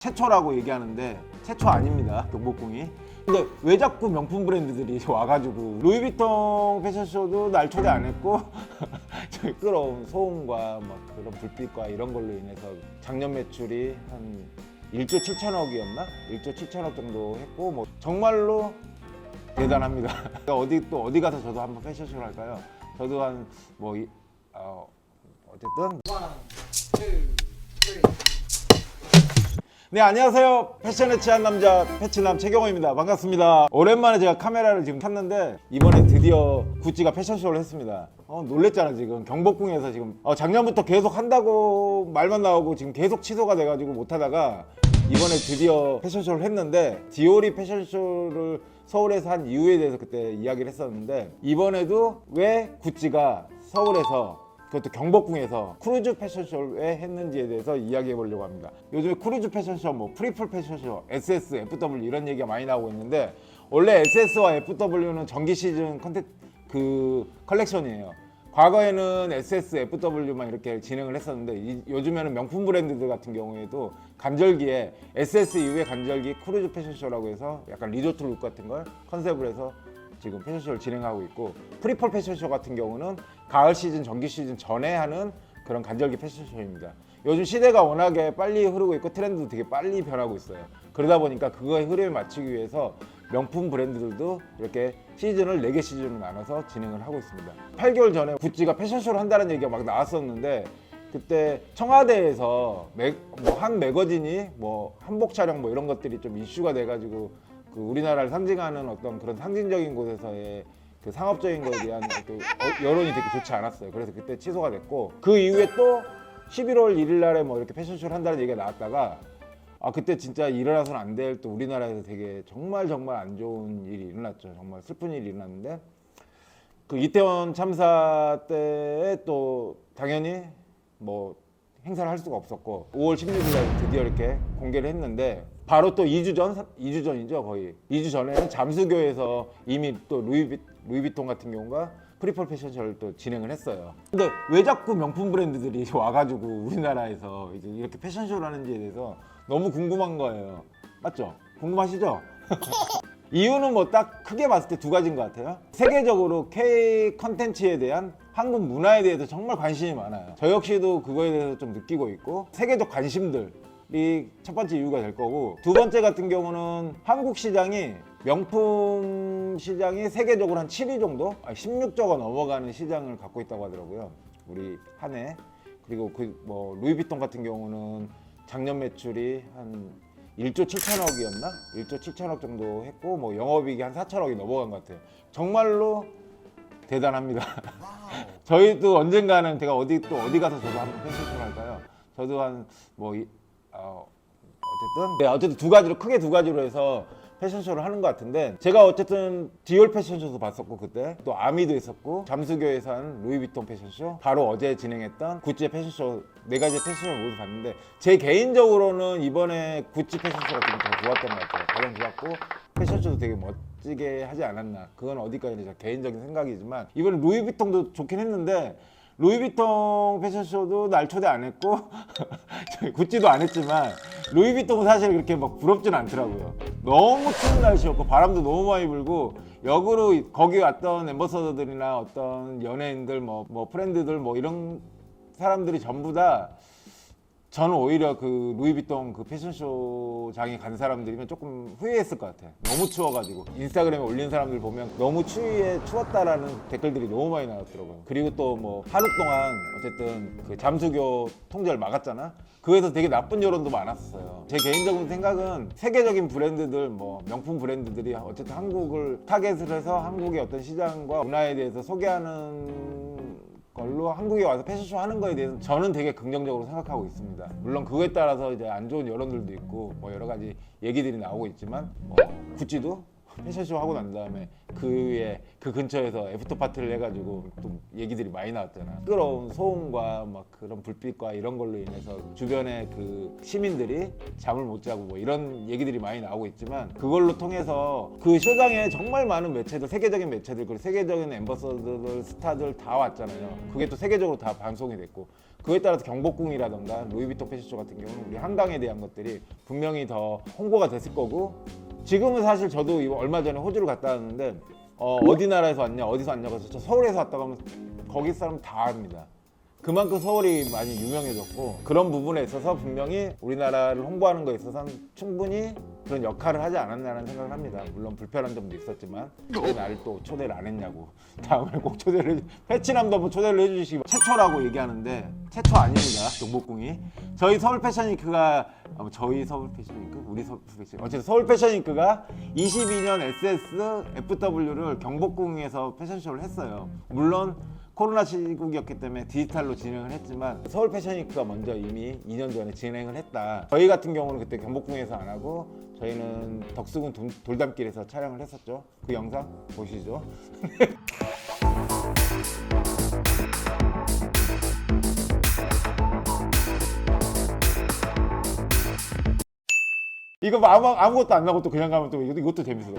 최초라고 얘기하는데 최초 아닙니다, 경복궁이. 근데 왜 자꾸 명품 브랜드들이 와가지고 루이비통 패션쇼도 날 초대 안 했고 저희 끌어온 소음과 막 그런 불빛과 이런 걸로 인해서 작년 매출이 한 1조 7천억이었나? 1조 7천억 정도 했고 뭐 정말로 대단합니다. 어디 가서 저도 한번 패션쇼를 할까요? 저도 한 뭐 어쨌든 네, 안녕하세요. 패션에 취한 남자 패치남 최경호입니다. 반갑습니다. 오랜만에 제가 카메라를 지금 탔는데 이번에 드디어 구찌가 패션쇼를 했습니다. 놀랬잖아. 지금 경복궁에서 지금 작년부터 계속 한다고 말만 나오고 지금 계속 취소가 돼가지고 못하다가 이번에 드디어 패션쇼를 했는데, 디올이 패션쇼를 서울에서 한 이유에 대해서 그때 이야기를 했었는데, 이번에도 왜 구찌가 서울에서, 그것도 경복궁에서 크루즈 패션쇼를 왜 했는지에 대해서 이야기해 보려고 합니다. 요즘에 크루즈 패션쇼, 뭐 프리플 패션쇼, SS, FW 이런 얘기가 많이 나오고 있는데, 원래 SS와 FW는 정기 시즌 컬렉션이에요. 과거에는 SS, FW만 이렇게 진행을 했었는데 요즘에는 명품 브랜드들 같은 경우에도 간절기에 SS 이후에 간절기 크루즈 패션쇼라고 해서 약간 리조트 룩 같은 걸 컨셉으로 해서 지금 패션쇼를 진행하고 있고, 프리펄 패션쇼 같은 경우는 가을 시즌, 정기 시즌 전에 하는 그런 간절기 패션쇼입니다. 요즘 시대가 워낙에 빨리 흐르고 있고 트렌드도 되게 빨리 변하고 있어요. 그러다 보니까 그거의 흐름에 맞추기 위해서 명품 브랜드들도 이렇게 시즌을 4개 시즌으로 나눠서 진행을 하고 있습니다. 8개월 전에 구찌가 패션쇼를 한다는 얘기가 막 나왔었는데, 그때 청와대에서 한 매거진이 뭐 한복 촬영 뭐 이런 것들이 좀 이슈가 돼가지고 그 우리나라를 상징하는 어떤 그런 상징적인 곳에서의 그 상업적인 것에 대한 여론이 되게 좋지 않았어요. 그래서 그때 취소가 됐고, 그 이후에 또 11월 1일 날에 뭐 이렇게 패션쇼를 한다는 얘기가 나왔다가 그때 진짜 일어나서는 안 될, 또 우리나라에서 되게 정말 안 좋은 일이 일어났죠. 정말 슬픈 일이 일어났는데, 그 이태원 참사 때에 또 당연히 뭐 행사를 할 수가 없었고 5월 16일 날 드디어 이렇게 공개를 했는데, 바로 또 2주 전이죠. 거의 2주 전에는 잠수교에서 이미 또 루이비통 같은 경우가 프리펄 패션쇼를 또 진행을 했어요. 근데 왜 자꾸 명품 브랜드들이 와가지고 우리나라에서 이제 이렇게 패션쇼를 하는지에 대해서 너무 궁금한 거예요. 맞죠? 궁금하시죠? 이유는 뭐 딱 크게 봤을 때 두 가지인 것 같아요. 세계적으로 K 컨텐츠에 대한 한국 문화에 대해서 정말 관심이 많아요. 저 역시도 그거에 대해서 좀 느끼고 있고, 세계적 관심들이 첫 번째 이유가 될 거고, 두 번째 같은 경우는 한국 시장이, 명품 시장이 세계적으로 한 7위 정도? 16조가 넘어가는 시장을 갖고 있다고 하더라고요. 우리 한 해. 그리고 뭐 루이비통 같은 경우는 작년 매출이 한 1조 7천억이었나? 1조 7천억 정도 했고, 뭐 영업이익이 한 4천억이 넘어간 것 같아요. 정말로 대단합니다. 저희도 언젠가는 제가 어디 가서 저도 한번 패션쇼를 할까요? 저도 한 뭐 어쨌든 두 가지로, 크게 두 가지로 해서 패션쇼를 하는 것 같은데, 제가 어쨌든 디올 패션쇼도 봤었고, 그때 또 아미도 있었고, 잠수교에서 한 루이비통 패션쇼, 바로 어제 진행했던 구찌의 패션쇼, 4가지 패션쇼를 모두 봤는데, 제 개인적으로는 이번에 구찌 패션쇼가 좀 더 좋았던 것 같아요. 가장 좋았고, 패션쇼도 되게 멋지게 하지 않았나, 그건 어디까지는 제 개인적인 생각이지만, 이번에 루이비통도 좋긴 했는데, 루이비통 패션쇼도 날 초대 안 했고 구찌도 안 했지만, 루이비통은 사실 그렇게 막 부럽진 않더라고요. 너무 추운 날씨였고 바람도 너무 많이 불고, 역으로 거기 왔던 앰버서더들이나 어떤 연예인들, 뭐 프렌드들, 뭐 이런 사람들이 전부 다, 저는 오히려 그 루이비통 그 패션쇼장에 간 사람들이면 조금 후회했을 것 같아요. 너무 추워가지고 인스타그램에 올린 사람들 보면 너무 추위에 추웠다라는 댓글들이 너무 많이 나왔더라고요. 그리고 또 뭐 하루 동안 어쨌든 그 잠수교 통제를 막았잖아. 그거에서 되게 나쁜 여론도 많았어요. 제 개인적인 생각은 세계적인 브랜드들, 뭐 명품 브랜드들이 어쨌든 한국을 타겟을 해서 한국의 어떤 시장과 문화에 대해서 소개하는 걸로 한국에 와서 패션쇼 하는 거에 대해서 저는 되게 긍정적으로 생각하고 있습니다. 물론 그거에 따라서 이제 안 좋은 여론들도 있고 뭐 여러 가지 얘기들이 나오고 있지만, 구찌도 패션쇼 하고 난 다음에 그 근처에서 애프터 파티를 해가지고 또 얘기들이 많이 나왔잖아. 시끄러운 소음과 막 그런 불빛과 이런 걸로 인해서 주변의 그 시민들이 잠을 못 자고 뭐 이런 얘기들이 많이 나오고 있지만, 그걸로 통해서 그 쇼장에 정말 많은 매체들, 세계적인 매체들, 그리고 세계적인 앰버서더들, 스타들 다 왔잖아요. 그게 또 세계적으로 다 방송이 됐고, 그에 따라서 경복궁이라던가 루이비통 패션쇼 같은 경우는 우리 한강에 대한 것들이 분명히 더 홍보가 됐을 거고, 지금은 사실 저도 얼마 전에 호주를 갔다 왔는데 어디 나라에서 왔냐 어디서 왔냐고 해서 저 서울에서 왔다고 하면 거기 사람 다 압니다. 그만큼 서울이 많이 유명해졌고, 그런 부분에 있어서 분명히 우리나라를 홍보하는 거에 있어서는 충분히 그런 역할을 하지 않았나라는 생각을 합니다. 물론 불편한 점도 있었지만 왜 나를 또 초대를 안 했냐고. 다음에 꼭 초대를 패치남도 한번 초대를 해주시기. 최초라고 얘기하는데 최초 아닙니다. 경복궁이. 저희 서울 패션위크가 저희 서울 패션위크? 우리 서울 패션, 어쨌든 서울 패션위크가 22년 SS FW를 경복궁에서 패션쇼를 했어요. 물론 코로나 시국이었기 때문에 디지털로 진행을 했지만 서울 패션위크가 먼저 이미 2년 전에 진행을 했다. 저희 같은 경우는 그때 경복궁에서 안 하고 저희는 덕수궁 돌담길에서 촬영을 했었죠. 그 영상 보시죠. 이거 뭐 아무것도 안 나고 또 그냥 가면 또 이것도 재밌어.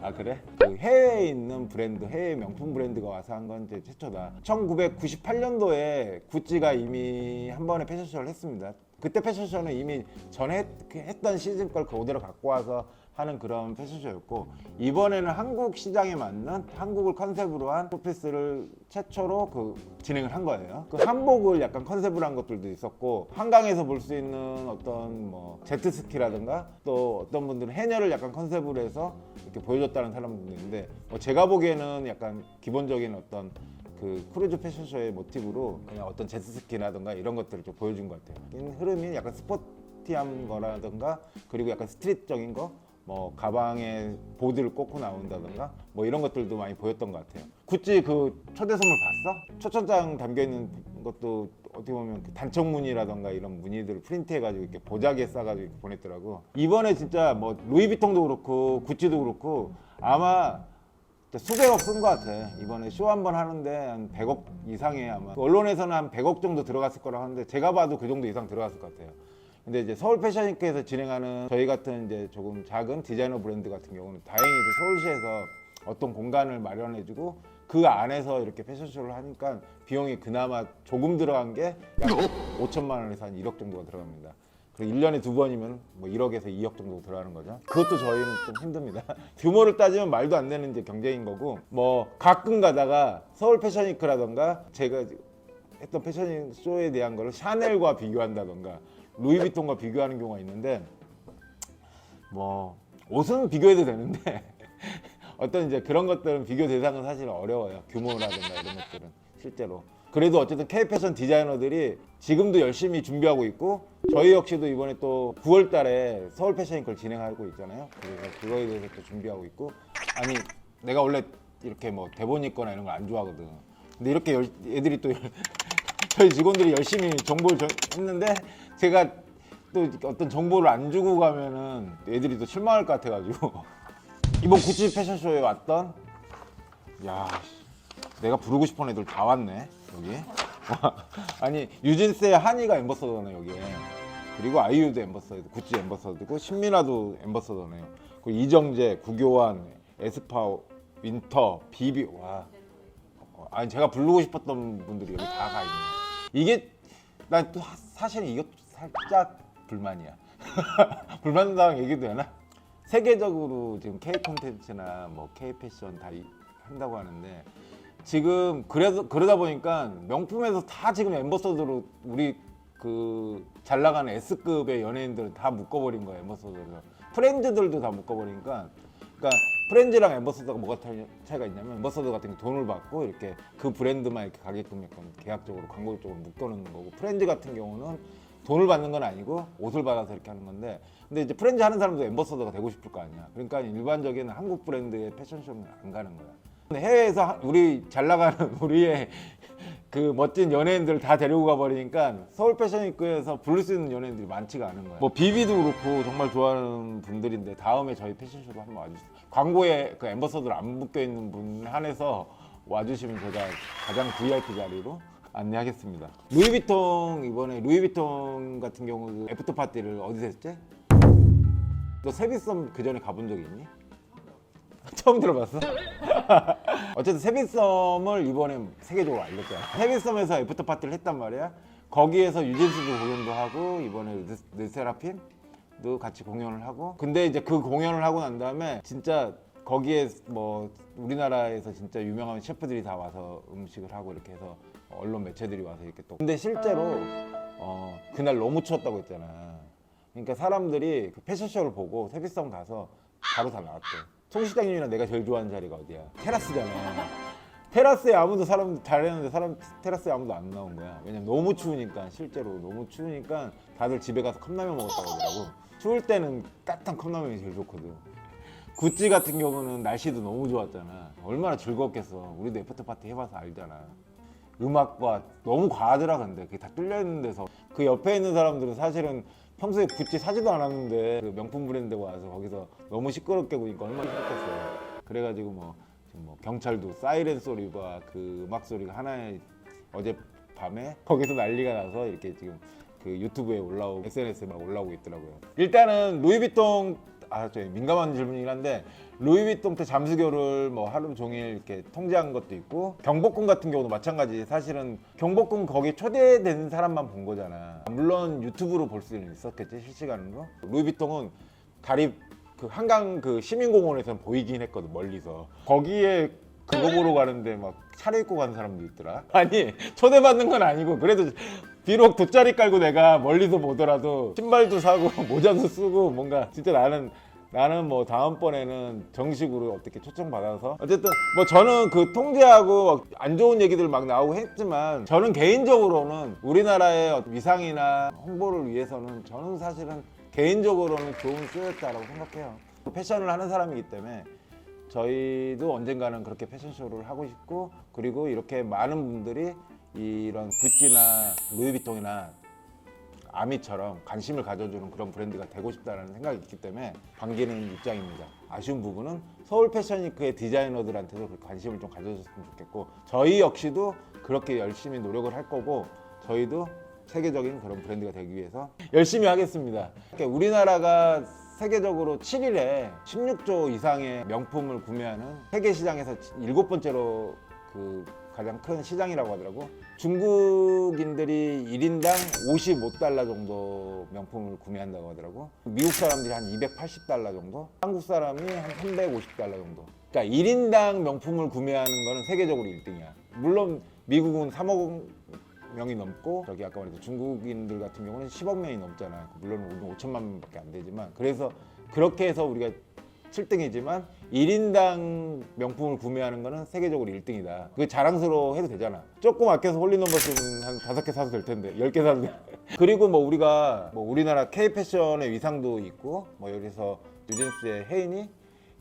아 그래? 그 해외에 있는 브랜드, 해외 명품 브랜드가 와서 한 건 이제 최초다. 1998년도에 구찌가 이미 한 번에 패션쇼를 했습니다. 그때 패션쇼는 이미 전에 했던 시즌 걸 그대로 갖고 와서 하는 그런 패션쇼였고, 이번에는 한국 시장에 맞는 한국을 컨셉으로 한 쇼피스를 최초로 진행을 한 거예요. 그 한복을 약간 컨셉으로 한 것들도 있었고, 한강에서 볼 수 있는 어떤 뭐 제트스키라든가 또 어떤 분들은 해녀를 약간 컨셉으로 해서 이렇게 보여줬다는 사람들도 있는데, 제가 보기에는 약간 기본적인 어떤 그 크루즈 패션쇼의 모티브로 그냥 어떤 제트스키라든가 이런 것들을 좀 보여준 것 같아요. 이 흐름이 약간 스포티한 거라든가, 그리고 약간 스트릿적인 거, 뭐 가방에 보드를 꽂고 나온다던가 뭐 이런 것들도 많이 보였던 것 같아요. 구찌 그 초대 선물 봤어? 초천장 담겨 있는 것도 어떻게 보면 그 단청무늬라던가 이런 무늬들을 프린트해가지고 이렇게 보자기에 싸가지고 이렇게 보냈더라고. 이번에 진짜 뭐 루이비통도 그렇고 구찌도 그렇고 아마 수백억 쓴 것 같아. 이번에 쇼 한 번 하는데 한 100억 이상에 아마 언론에서는 한 100억 정도 들어갔을 거라고 하는데 제가 봐도 그 정도 이상 들어갔을 것 같아요. 근데 이제 서울 패션위크에서 진행하는 저희 같은 이제 조금 작은 디자이너 브랜드 같은 경우는 다행히도 서울시에서 어떤 공간을 마련해주고 그 안에서 이렇게 패션쇼를 하니까 비용이 그나마 조금 들어간 게 약 5천만 원에서 한 1억 정도가 들어갑니다. 그리고 1년에 2번이면 뭐 1억에서 2억 정도 들어가는 거죠. 그것도 저희는 좀 힘듭니다. 규모를 따지면 말도 안 되는 이제 경제인 거고, 뭐 가끔 가다가 서울 패션위크라던가 제가 했던 패션쇼에 대한 거를 샤넬과 비교한다던가 루이비통과 비교하는 경우가 있는데, 뭐 옷은 비교해도 되는데 어떤 이제 그런 것들은 비교 대상은 사실 어려워요. 규모라든가 이런 것들은 실제로. 그래도 어쨌든 K-패션 디자이너들이 지금도 열심히 준비하고 있고, 저희 역시도 이번에 또 9월 달에 서울 패션위크를 진행하고 있잖아요. 그래서 그거에 대해서 또 준비하고 있고, 아니 내가 원래 이렇게 뭐 대본 읽거나 이런 걸 안 좋아하거든. 근데 이렇게 애들이 또 저희 직원들이 열심히 정보를 했는데 제가 또 어떤 정보를 안 주고 가면은 애들이 또 실망할 것 같아가지고 이번 구찌 패션쇼에 왔던, 야 내가 부르고 싶은 애들 다 왔네 여기. 아니 유진스의 한이가 엠버서더네 여기에. 그리고 아이유도 엠버서더, 구찌 엠버서더고 신민아도 엠버서더네요. 그리고 이정재, 구교환, 에스파, 윈터, 비비. 와, 아니 제가 부르고 싶었던 분들이 여기 다 가 있네. 이게 난 또 사실 이것도 살짝 불만이야. 불만당 얘기도 되나? 세계적으로 지금 K 콘텐츠나 뭐 K 패션 다 한다고 하는데, 지금 그러다 보니까 명품에서 다 지금 엠버서더로 우리 그 잘 나가는 S급의 연예인들을 다 묶어버린 거예요. 엠버서더로. 프렌즈들도 다 묶어버리니까, 그러니까 프렌즈랑 엠버서더가 뭐가 차이가 있냐면, 엠버서더 같은 게 돈을 받고 이렇게 그 브랜드만 이렇게 가게끔 약간 계약적으로 광고적으로 묶어놓는 거고, 프렌즈 같은 경우는 돈을 받는 건 아니고 옷을 받아서 이렇게 하는 건데, 근데 이제 프렌즈 하는 사람도 엠버서더가 되고 싶을 거 아니야. 그러니까 일반적인 한국 브랜드의 패션쇼는 안 가는 거야. 근데 해외에서 우리 잘 나가는 우리의 그 멋진 연예인들을 다 데리고 가버리니까 서울 패션위크에서 부를 수 있는 연예인들이 많지가 않은 거야. 뭐 비비도 그렇고 정말 좋아하는 분들인데 다음에 저희 패션쇼로 한번 와주세요. 광고에 그 엠버서더를 안 묶여 있는 분 한해서 와주시면 제가 가장 VIP 자리로 안내하겠습니다. 루이비통, 이번에 루이비통 같은 경우 애프터 파티를 어디서 했지? 너 세비섬 그 전에 가본 적 있니? 처음 들어봤어? 어쨌든 세비섬을 이번에 세계적으로 알렸잖아. 세비섬에서 애프터 파티를 했단 말이야. 거기에서 유진스도 공연도 하고 이번에 르세라핌도 같이 공연을 하고, 근데 이제 그 공연을 하고 난 다음에 진짜 거기에 뭐 우리나라에서 진짜 유명한 셰프들이 다 와서 음식을 하고 이렇게 해서 언론 매체들이 와서 이렇게 또, 근데 실제로 그날 너무 추웠다고 했잖아. 그러니까 사람들이 그 패션쇼를 보고 세빛섬 가서 바로 다 나왔대. 송시장님이랑 내가 제일 좋아하는 자리가 어디야? 테라스잖아. 테라스에 아무도 사람 잘했는데 테라스에 아무도 안 나온 거야. 왜냐면 너무 추우니까, 실제로 너무 추우니까 다들 집에 가서 컵라면 먹었다고 하더라고. 추울 때는 따뜻한 컵라면이 제일 좋거든. 구찌 같은 경우는 날씨도 너무 좋았잖아. 얼마나 즐거웠겠어. 우리도 애프터 파티 해봐서 알잖아. 음악과 너무 과하더라. 근데 그게 다 뚫려 있는 데서 그 옆에 있는 사람들은 사실은 평소에 구찌 사지도 않았는데 그 명품 브랜드 와서 거기서 너무 시끄럽게 보니까 얼마나 힘들겠어요. 그래가지고 뭐 지금 뭐 경찰도 사이렌 소리와 그 음악 소리가 하나에 어젯밤에 거기서 난리가 나서 이렇게 지금 그 유튜브에 올라오고 SNS에 막 올라오고 있더라고요. 일단은 루이비통, 저 민감한 질문이긴 한데, 루이비통 때 잠수교를 뭐 하루 종일 이렇게 통제한 것도 있고, 경복궁 같은 경우도 마찬가지. 사실은 경복궁 거기 초대된 사람만 본 거잖아. 물론 유튜브로 볼 수는 있었겠지, 실시간으로. 루이비통은 다리 그 한강 그 시민공원에서는 보이긴 했거든, 멀리서. 거기에 그거 보러 가는데 막 차려입고 가는 사람도 있더라. 아니, 초대받는 건 아니고, 그래도 비록 돗자리 깔고 내가 멀리서 보더라도 신발도 사고 모자도 쓰고, 뭔가 진짜 나는 뭐 다음번에는 정식으로 어떻게 초청받아서, 어쨌든 뭐 저는 그 통제하고 안 좋은 얘기들 막 나오고 했지만, 저는 개인적으로는 우리나라의 위상이나 홍보를 위해서는 저는 사실은 개인적으로는 좋은 쇼였다라고 생각해요. 패션을 하는 사람이기 때문에 저희도 언젠가는 그렇게 패션쇼를 하고 싶고, 그리고 이렇게 많은 분들이 이런 구찌나 루이비통이나 아미처럼 관심을 가져주는 그런 브랜드가 되고 싶다는 생각이 있기 때문에 반기는 입장입니다. 아쉬운 부분은 서울 패션위크의 디자이너들한테도 그 관심을 좀 가져줬으면 좋겠고, 저희 역시도 그렇게 열심히 노력을 할 거고, 저희도 세계적인 그런 브랜드가 되기 위해서 열심히 하겠습니다. 우리나라가 세계적으로 7일에 16조 이상의 명품을 구매하는 세계 시장에서 7번째로 그 가장 큰 시장이라고 하더라고. 중국인들이 1인당 55달러 정도 명품을 구매한다고 하더라고. 미국 사람들이 한 280달러 정도, 한국 사람이 한 350달러 정도. 그러니까 1인당 명품을 구매하는 거는 세계적으로 1등이야. 물론 미국은 3억 명이 넘고, 저기 아까 말했던 중국인들 같은 경우는 10억 명이 넘잖아. 물론 우리는 5천만 명밖에 안 되지만, 그래서 그렇게 해서 우리가 7등이지만 1인당 명품을 구매하는 거는 세계적으로 1등이다. 그게 자랑스러워 해도 되잖아. 조금 아껴서 홀리넘버스는 한 5개 사도 될 텐데, 10개 사도 돼. 그리고 뭐 우리가 뭐 우리나라 K 패션의 위상도 있고, 뭐 여기서 뉴진스의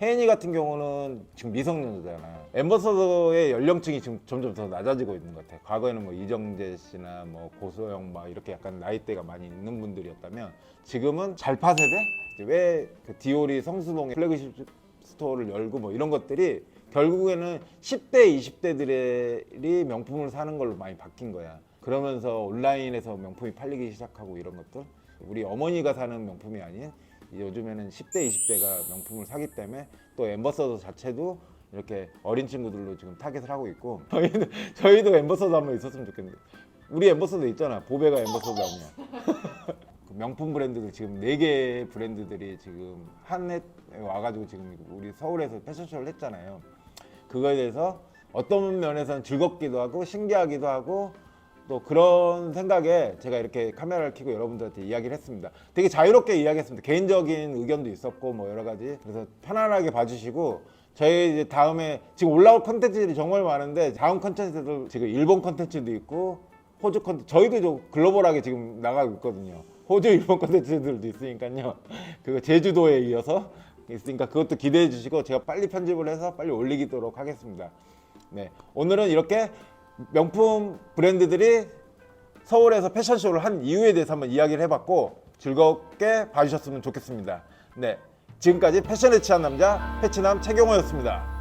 혜인이 같은 경우는 지금 미성년자잖아. 앰버서더의 연령층이 지금 점점 더 낮아지고 있는 것 같아. 과거에는 뭐 이정재 씨나 뭐 고소영 막 이렇게 약간 나이대가 많이 있는 분들이었다면, 지금은 잘파 세대? 왜 그 디올이 성수동에 플래그십 스토어를 열고 뭐 이런 것들이 결국에는 10대, 20대들이 명품을 사는 걸로 많이 바뀐 거야. 그러면서 온라인에서 명품이 팔리기 시작하고 이런 것들. 우리 어머니가 사는 명품이 아닌 요즘에는 10대, 20대가 명품을 사기 때문에, 또 앰버서더 자체도 이렇게 어린 친구들로 지금 타겟을 하고 있고, 저희도 앰버서더 한번 있었으면 좋겠는데. 우리 앰버서더 있잖아. 보배가 앰버서더 아니야. 명품 브랜드들 지금 4개 브랜드들이 지금 한 해 와가지고 지금 우리 서울에서 패션쇼를 했잖아요. 그거에 대해서 어떤 면에서는 즐겁기도 하고 신기하기도 하고, 또 그런 생각에 제가 이렇게 카메라를 켜고 여러분들한테 이야기를 했습니다. 되게 자유롭게 이야기했습니다. 개인적인 의견도 있었고 뭐 여러 가지. 그래서 편안하게 봐주시고, 저희 이제 다음에 지금 올라올 컨텐츠들이 정말 많은데, 다음 컨텐츠도 지금 일본 컨텐츠도 있고 호주 컨텐츠, 저희도 좀 글로벌하게 지금 나가고 있거든요. 호주, 일본 컨텐츠들도 있으니까요. 그거 제주도에 이어서 있으니까 그것도 기대해 주시고, 제가 빨리 편집을 해서 빨리 올리도록 하겠습니다. 네, 오늘은 이렇게 명품 브랜드들이 서울에서 패션쇼를 한 이유에 대해서 한번 이야기를 해봤고, 즐겁게 봐주셨으면 좋겠습니다. 네, 지금까지 패션에 취한 남자 패치남 최경호였습니다.